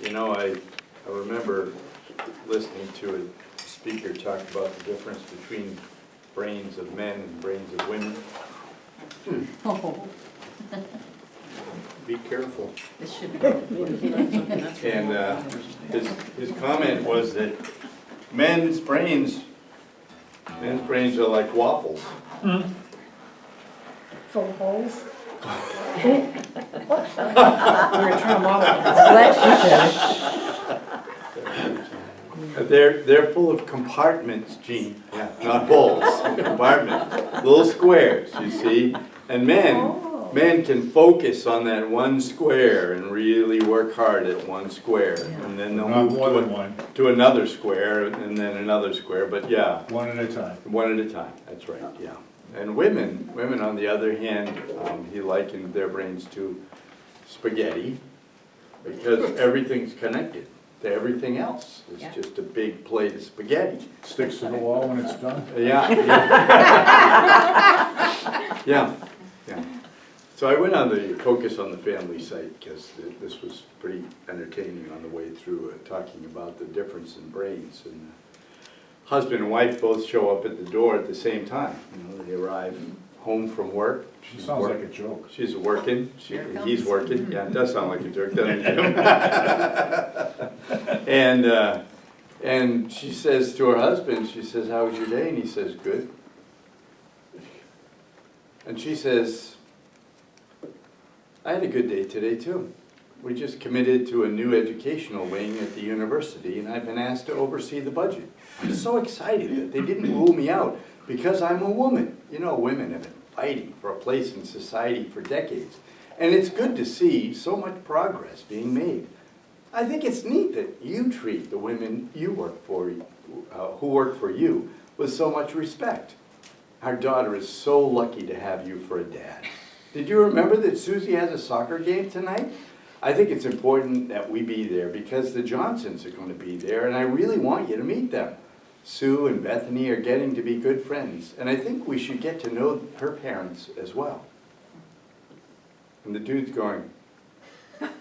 You know, I remember listening to a speaker talk about the difference between brains of men and brains of women. Oh, Be careful. this should be. And his comment was that men's brains are like waffles. Full of holes. We're trying to model They're full of compartments, Gene. Yeah, not holes, compartments, little squares, you see. And men can focus on that one square and really work hard at one square. And then they'll Not move more than one, to another square and then another square. But yeah, one at a time. one at a time, that's right, yeah. And women on the other hand, he likened their brains to spaghetti because everything's connected to everything else. It's Yeah. just a big plate of spaghetti. Sticks to the wall when it's done. Yeah. Yeah, yeah. So I went on the Focus on the Family site because this was pretty entertaining on the way through, talking about the difference in brains. And husband and wife both show up at the door at the same time. You know, they arrive home from work. She sounds like a joke. She's working, Here it he's comes. working, yeah, it does sound like a joke, doesn't it, Jim? And she says to her husband, she says, "How was your day?" And he says, "Good." And she says, "I had a good day today too. We just committed to a new educational wing at the university and I've been asked to oversee the budget. I'm so excited that they didn't rule me out because I'm a woman." You know, women have been fighting for a place in society for decades. And it's good to see so much progress being made. I think it's neat that you treat the women you work for, who work for you, with so much respect. Our daughter is so lucky to have you for a dad. Did you remember that Susie has a soccer game tonight? I think it's important that we be there because the Johnsons are going to be there and I really want you to meet them. Sue and Bethany are getting to be good friends and I think we should get to know her parents as well. And the dude's going, "What?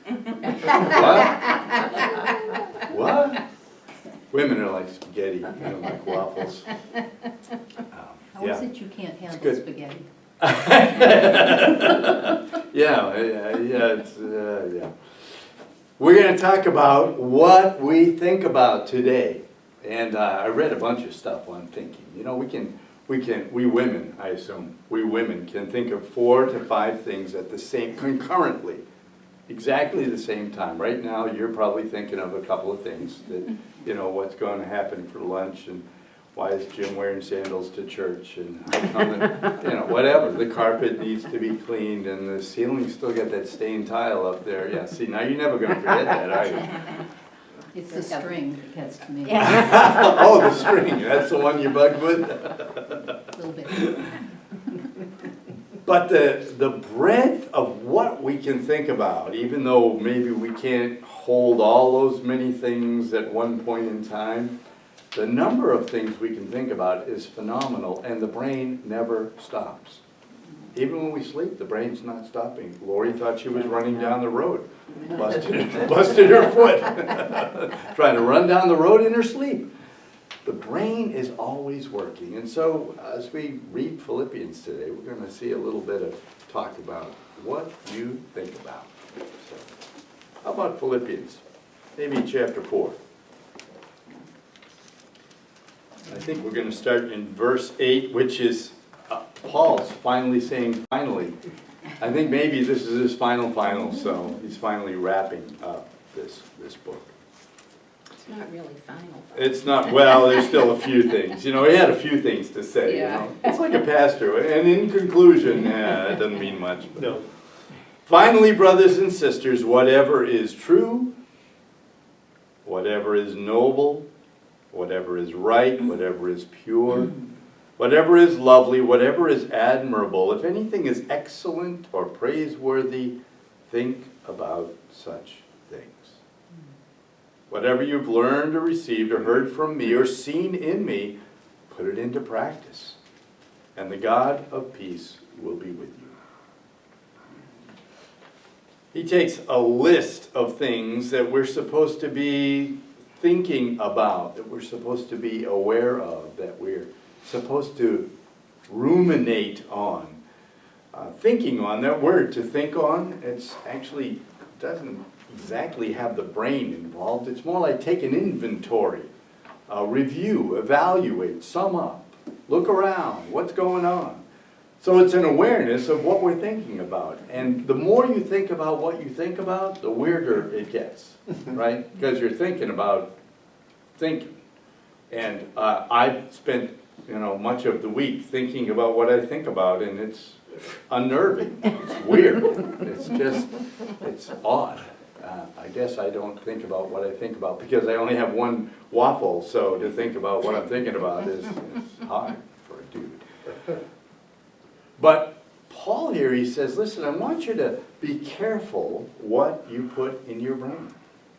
What?" Women are like spaghetti, you know, like waffles. How is it you can't handle good. spaghetti? Yeah. We're going to talk about what we think about today. And I read a bunch of stuff on thinking. You know, we women, I assume, we women can think of 4 to 5 things at the same, concurrently, exactly the same time. Right now, you're probably thinking of a couple of things that, you know, what's going to happen for lunch and why is Jim wearing sandals to church and, you know, whatever. The carpet needs to be cleaned and the ceiling's still got that stained tile up there. Yeah, see, now you're never going to forget that, are you? It's the string that gets to me. Oh, the string, that's the one you're bugged with? A little bit. But the breadth of what we can think about, even though maybe we can't hold all those many things at one point in time, the number of things we can think about is phenomenal, and the brain never stops. Even when we sleep, the brain's not stopping. Lori thought she was running down the road, busted her foot, trying to run down the road in her sleep. The brain is always working, and so as we read Philippians today, we're going to see a little bit of talk about what you think about. So, how about Philippians? Maybe chapter 4. I think we're going to start in verse 8, which is Paul's finally saying finally. I think maybe this is his final, so he's finally wrapping up this book. It's not really final. It's not, well, there's still a few things. You know, he had a few things to say, you know. It's like a pastor, and in conclusion, it doesn't mean much. But. No. Finally, brothers and sisters, whatever is true, whatever is noble, whatever is right, whatever is pure, whatever is lovely, whatever is admirable, if anything is excellent or praiseworthy, think about such things. Whatever you've learned or received or heard from me or seen in me, put it into practice, and the God of peace will be with you. He takes a list of things that we're supposed to be thinking about, that we're supposed to be aware of, that we're supposed to ruminate on. Thinking on, that word to think on, it's actually doesn't exactly have the brain involved. It's more like take an inventory, review, evaluate, sum up, look around, what's going on. So it's an awareness of what we're thinking about. And the more you think about what you think about, the weirder it gets, right? Because you're thinking about thinking. And I've spent, much of the week thinking about what I think about, and it's unnerving. It's weird. It's odd. I guess I don't think about what I think about because I only have one waffle, so to think about what I'm thinking about is hard for a dude. But Paul here, he says, listen, I want you to be careful what you put in your brain.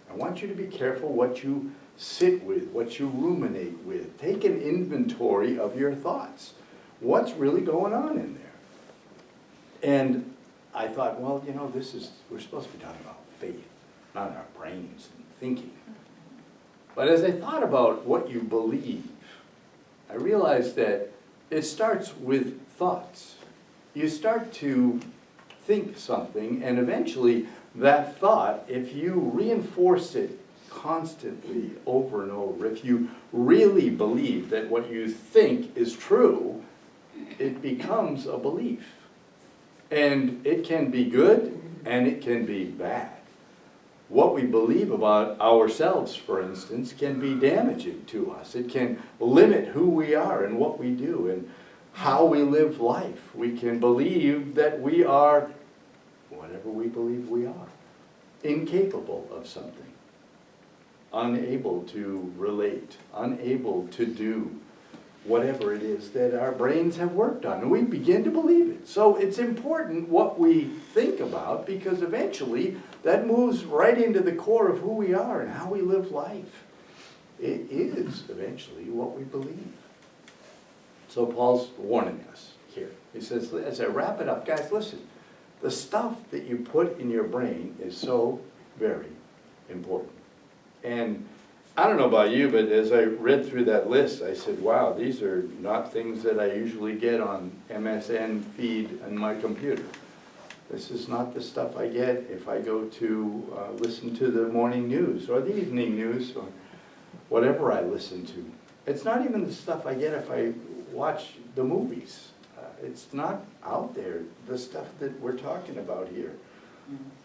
I want you to be careful what you sit with, what you ruminate with. Take an inventory of your thoughts. What's really going on in there? And I thought, well, we're supposed to be talking about faith, not our brains and thinking. But as I thought about what you believe, I realized that it starts with thoughts. You start to think something, and eventually that thought, if you reinforce it constantly over and over, if you really believe that what you think is true, it becomes a belief. And it can be good and it can be bad. What we believe about ourselves, for instance, can be damaging to us. It can limit who we are and what we do and how we live life. We can believe that we are whatever we believe we are, incapable of something, unable to relate, unable to do whatever it is that our brains have worked on, and we begin to believe it. So it's important what we think about, because eventually that moves right into the core of who we are and how we live life. It is eventually what we believe. So Paul's warning us here. He says, as I wrap it up, guys, listen, the stuff that you put in your brain is so very important. And I don't know about you, but as I read through that list, I said, wow, these are not things that I usually get on MSN feed on my computer. This is not the stuff I get if I go to listen to the morning news or the evening news or whatever I listen to. It's not even the stuff I get if I watch the movies. It's not out there, the stuff that we're talking about here.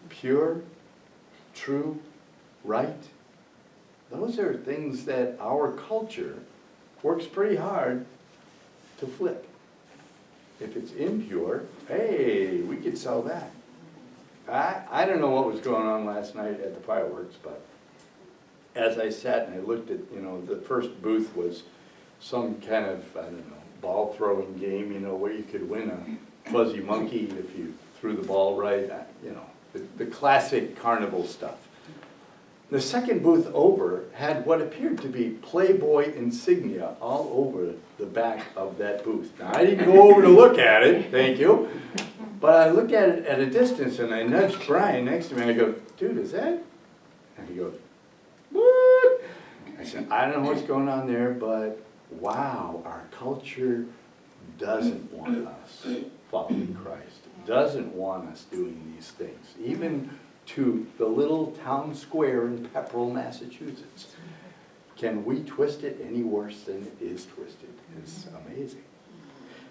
Pure, true, right. Those are things that our culture works pretty hard to flip. If it's impure, hey, we could sell that. I don't know what was going on last night at the fireworks, but as I sat and I looked at, the first booth was some kind of, ball throwing game, where you could win a fuzzy monkey if you threw the ball right, the classic carnival stuff. The second booth over had what appeared to be Playboy insignia all over the back of that booth. Now, I didn't go over to look at it, thank you, but I looked at it at a distance and I nudged Brian next to me and I go, dude, is that? And he goes, what? I said, I don't know what's going on there, but wow, our culture doesn't want us following Christ, doesn't want us doing these things, even to the little town square in Pepperell, Massachusetts. Can we twist it any worse than it is twisted? It's amazing.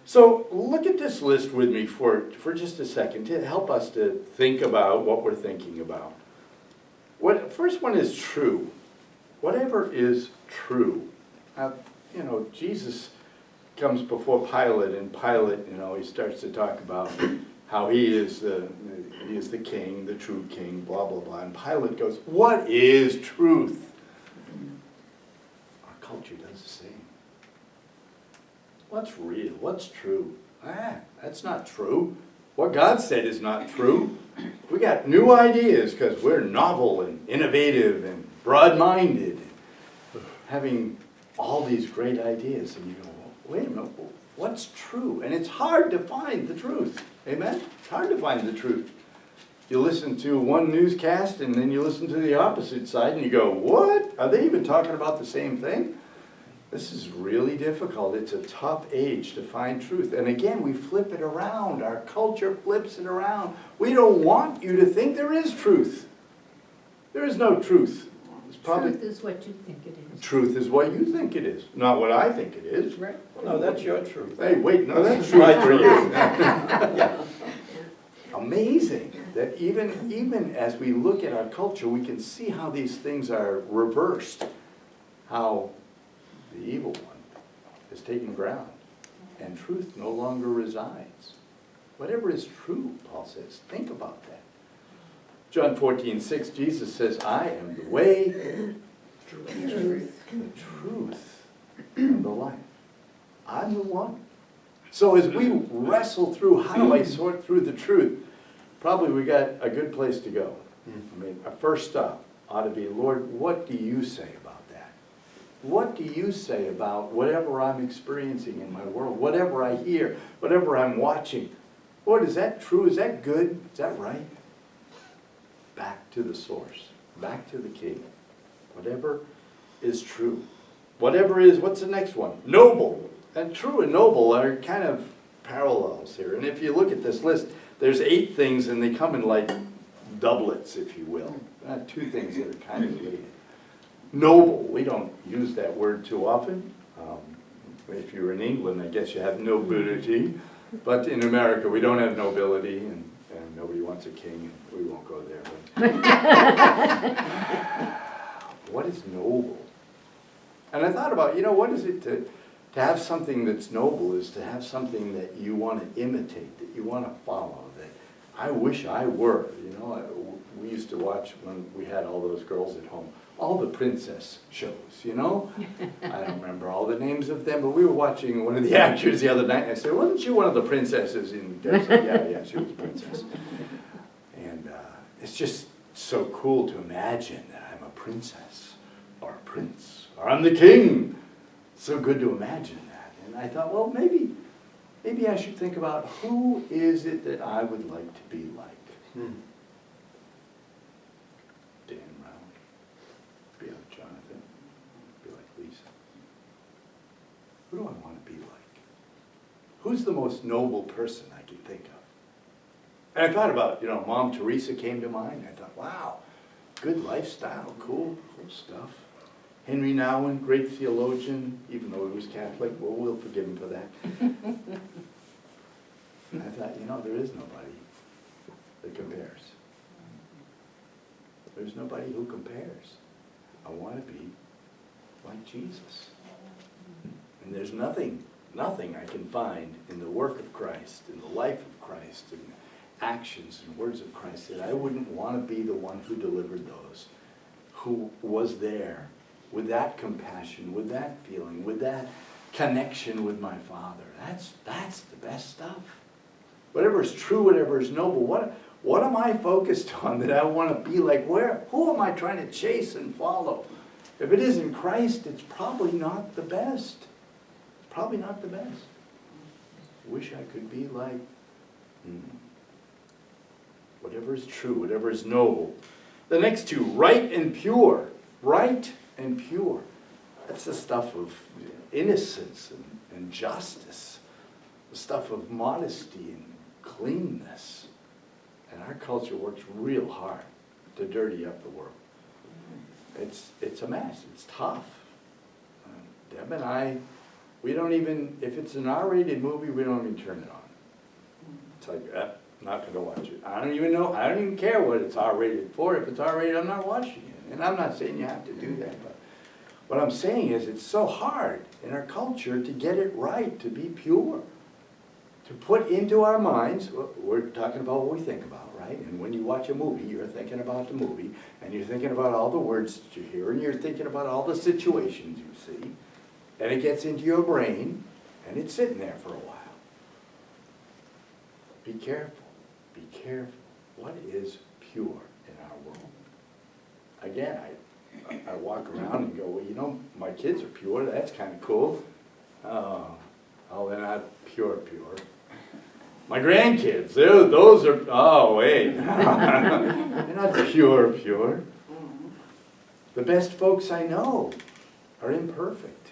So look at this list with me for just a second to help us to think about what we're thinking about. First one is true. Whatever is true. Jesus comes before Pilate, and Pilate, he starts to talk about how he is the king, the true king, blah, blah, blah. And Pilate goes, what is truth? Our culture does the same. What's real? What's true? That's not true. What God said is not true. We got new ideas because we're novel and innovative and broad-minded, having all these great ideas. And you go, wait a minute, what's true? And it's hard to find the truth. Amen? It's hard to find the truth. You listen to one newscast and then you listen to the opposite side and you go, what? Are they even talking about the same thing? This is really difficult. It's a tough age to find truth. And again, we flip it around. Our culture flips it around. We don't want you to think there is truth. There is no truth. It's probably Truth is what you think it is. truth is what you think it is, not what I think it is. Right. No, that's your truth. Hey, wait, no, that's truth for you. Yeah. Amazing that even as we look at our culture, we can see how these things are reversed, how the evil one has taken ground and truth no longer resides. Whatever is true, Paul says, think about that. John 14:6, Jesus says, I am the way, the truth, and the life. I'm the one. So as we wrestle through, how do I sort through the truth? Probably we got a good place to go. I mean, our first stop ought to be, Lord, what do you say about that? What do you say about whatever I'm experiencing in my world, whatever I hear, whatever I'm watching? Lord, is that true? Is that good? Is that right? Back to the source, back to the King. Whatever is true. Whatever is, what's the next one? Noble. And true and noble are kind of parallels here. And if you look at this list, there's 8 things and they come in like doublets, if you will. 2 things that are kind of related. Noble, we don't use that word too often. If you're in England, I guess you have nobility. But in America, we don't have nobility, and nobody wants a king, and we won't go there. But what is noble? And I thought about, what is it to have something that's noble is to have something that you want to imitate, that you want to follow, that I wish I were. We used to watch when we had all those girls at home, all the princess shows, I don't remember all the names of them, but we were watching one of the actors the other night, and I said, wasn't she one of the princesses in Deb said, yeah, she was a princess. And it's just so cool to imagine that I'm a princess, or a prince, or I'm the king. So good to imagine that. And I thought, well, maybe I should think about who is it that I would like to be like. Dan Brown, be like Jonathan, be like Lisa. Who do I want to be like? Who's the most noble person I can think of? And I thought about, Mom Teresa came to mind. I thought, wow, good lifestyle, cool stuff. Henry Nouwen, great theologian, even though he was Catholic, well, we'll forgive him for that. And I thought, there is nobody that compares. There's nobody who compares. I want to be like Jesus. And there's nothing I can find in the work of Christ, in the life of Christ, in the actions and words of Christ that I wouldn't want to be the one who delivered those, who was there with that compassion, with that feeling, with that connection with my Father. That's the best stuff. Whatever is true, whatever is noble, what am I focused on that I want to be like? Who am I trying to chase and follow? If it isn't Christ, it's probably not the best. It's probably not the best. Wish I could be like whatever is true, whatever is noble. The next 2, right and pure. Right and pure. That's the stuff of innocence and justice, the stuff of modesty and cleanness. And our culture works real hard to dirty up the world. It's a mess. It's tough. Deb and I, we don't even, if it's an R-rated movie, we don't even turn it on. It's like, not going to watch it. I don't even care what it's R-rated for. If it's R-rated, I'm not watching it. And I'm not saying you have to do that, but what I'm saying is it's so hard in our culture to get it right, to be pure, to put into our minds, we're talking about what we think about, right? And when you watch a movie, you're thinking about the movie, and you're thinking about all the words that you hear, and you're thinking about all the situations you see, and it gets into your brain, and it's sitting there for a while. Be careful. Be careful. What is pure in our world? Again, I walk around and go, well, my kids are pure. That's kind of cool. Oh, they're not pure. My grandkids, those are, oh, wait. They're not pure. The best folks I know are imperfect.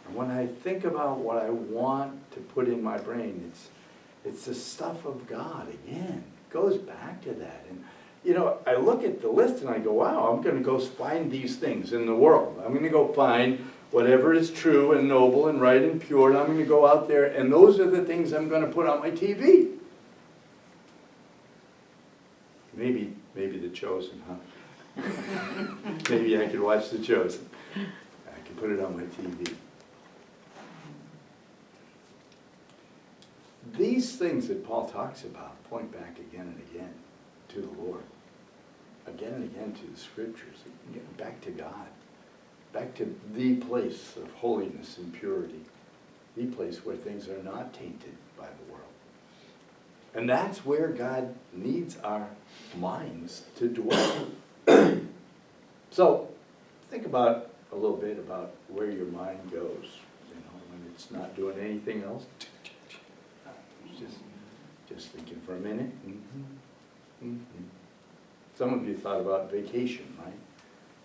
And when I think about what I want to put in my brain, it's the stuff of God again. It goes back to that. And you know, I look at the list and I go, wow, I'm going to go find these things in the world. I'm going to go find whatever is true and noble and right and pure, and I'm going to go out there, and those are the things I'm going to put on my TV. Maybe The Chosen, huh? Maybe I could watch The Chosen. I can put it on my TV. These things that Paul talks about point back again and again to the Lord. Again and again to the Scriptures. Again, back to God. Back to the place of holiness and purity. The place where things are not tainted by the world. And that's where God needs our minds to dwell. So, think about a little bit about where your mind goes. You know, when it's not doing anything else. Just thinking for a minute. Some of you thought about vacation, right?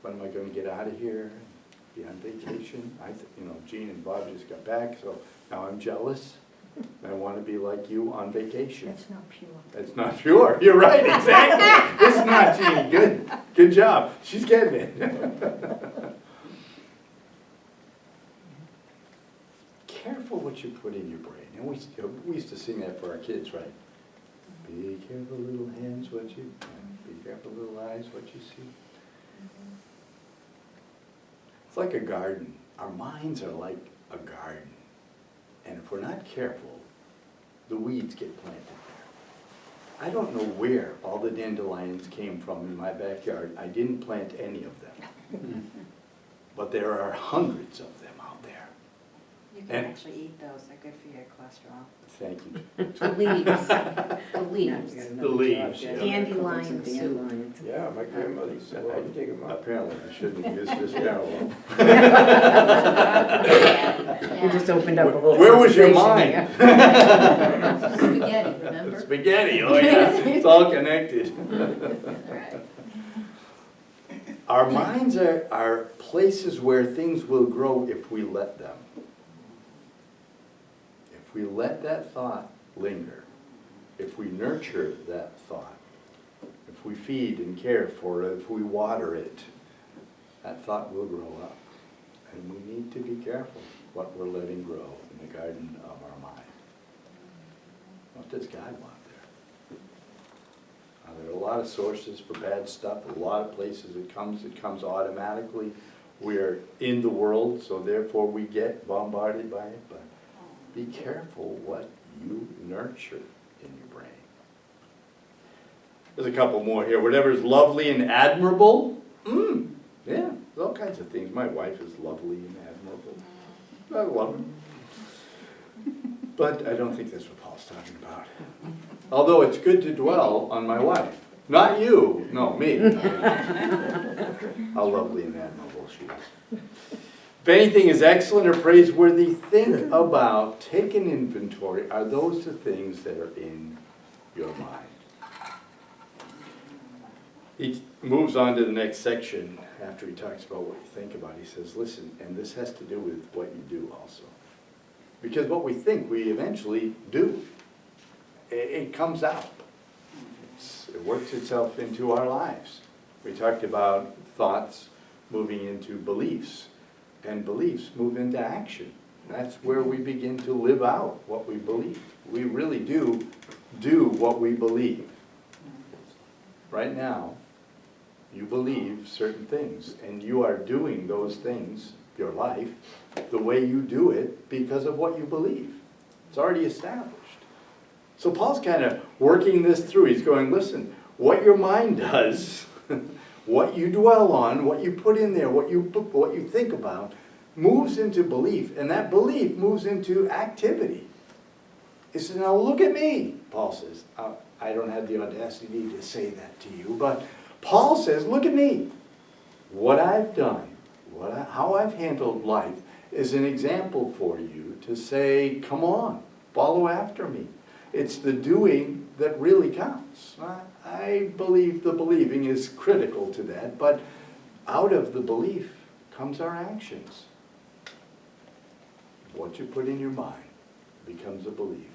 When am I going to get out of here? Be on vacation? Gene and Bob just got back, so now I'm jealous. I want to be like you on vacation. That's not pure. That's not pure. You're right, exactly. It's not, Jeannie. Good job. She's getting it. Careful what you put in your brain. And we used to sing that for our kids, right? Be careful, little hands, what you... Be careful, little eyes, what you see. It's like a garden. Our minds are like a garden. And if we're not careful, the weeds get planted there. I don't know where all the dandelions came from in my backyard. I didn't plant any of them. But there are hundreds of them out there. You can And- actually eat those, they're good for your cholesterol. Thank you. The leaves. The leaves, yeah. Dandelion soup. Dandelions. Yeah, my grandmother said, I'd dig them up. Apparently, I shouldn't have used this parallel. You just opened up a little. Where was your conversation mind? there. Spaghetti, remember? Spaghetti, oh yeah, it's all connected. Right. Our minds are places where things will grow if we let them. If we let that thought linger, if we nurture that thought, if we feed and care for it, if we water it, that thought will grow up. And we need to be careful what we're letting grow in the garden of our mind. What does God want there? There are a lot of sources for bad stuff, a lot of places it comes automatically. We're in the world, so therefore we get bombarded by it, but be careful what you nurture in your brain. There's a couple more here. Whatever is lovely and admirable. Yeah, there's all kinds of things. My wife is lovely and admirable. I love her. But I don't think that's what Paul's talking about. Although it's good to dwell on my wife. Not you. No, me. How lovely and admirable she is. If anything is excellent or praiseworthy, think about, take an inventory. Are those the things that are in your mind? He moves on to the next section after he talks about what you think about. He says, listen, and this has to do with what you do also. Because what we think, we eventually do. It comes out. It works itself into our lives. We talked about thoughts moving into beliefs. And beliefs move into action. That's where we begin to live out what we believe. We really do what we believe. Right now, you believe certain things, and you are doing those things, your life, the way you do it because of what you believe. It's already established. So Paul's kind of working this through. He's going, listen, what your mind does, what you dwell on, what you put in there, what you think about, moves into belief, and that belief moves into activity. He says, now look at me, Paul says. I don't have the audacity to say that to you, but Paul says, look at me. What I've done, how I've handled life is an example for you to say, come on, follow after me. It's the doing that really counts. I believe the believing is critical to that, but out of the belief comes our actions. What you put in your mind becomes a belief.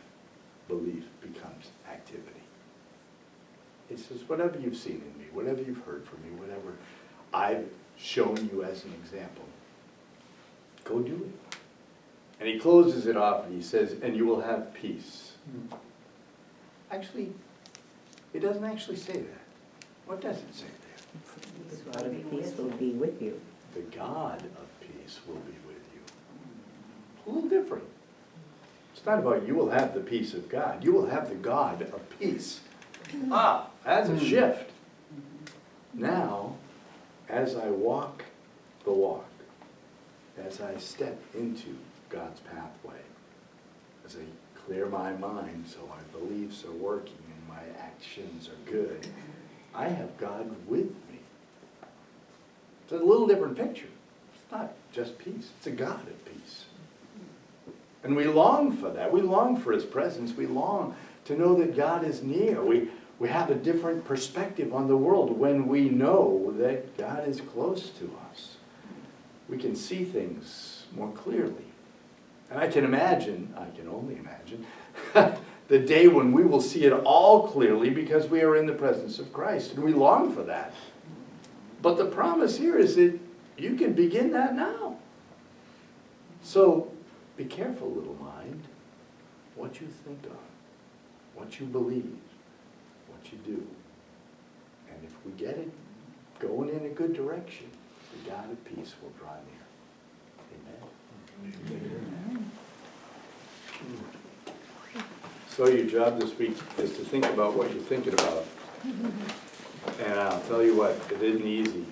Belief becomes activity. It says, whatever you've seen in me, whatever you've heard from me, whatever I've shown you as an example, go do it. And he closes it off and he says, and you will have peace. Actually, it doesn't actually say that. What does it say there? The God of peace will be with you. The God of peace will be with you. A little different. It's not about you will have the peace of God. You will have the God of peace. Ah, that's a shift. Now, as I walk the walk, as I step into God's pathway, as I clear my mind so my beliefs are working and my actions are good, I have God with me. It's a little different picture. It's not just peace, it's a God of peace. And we long for that. We long for His presence. We long to know that God is near. We have a different perspective on the world when we know that God is close to us. We can see things more clearly. And I can only imagine, the day when we will see it all clearly because we are in the presence of Christ. And we long for that. But the promise here is that you can begin that now. So be careful, little mind, what you think on, what you believe, what you do. And if we get it going in a good direction, the God of peace will draw near. Amen. So your job this week is to think about what you're thinking about. And I'll tell you what, it isn't easy.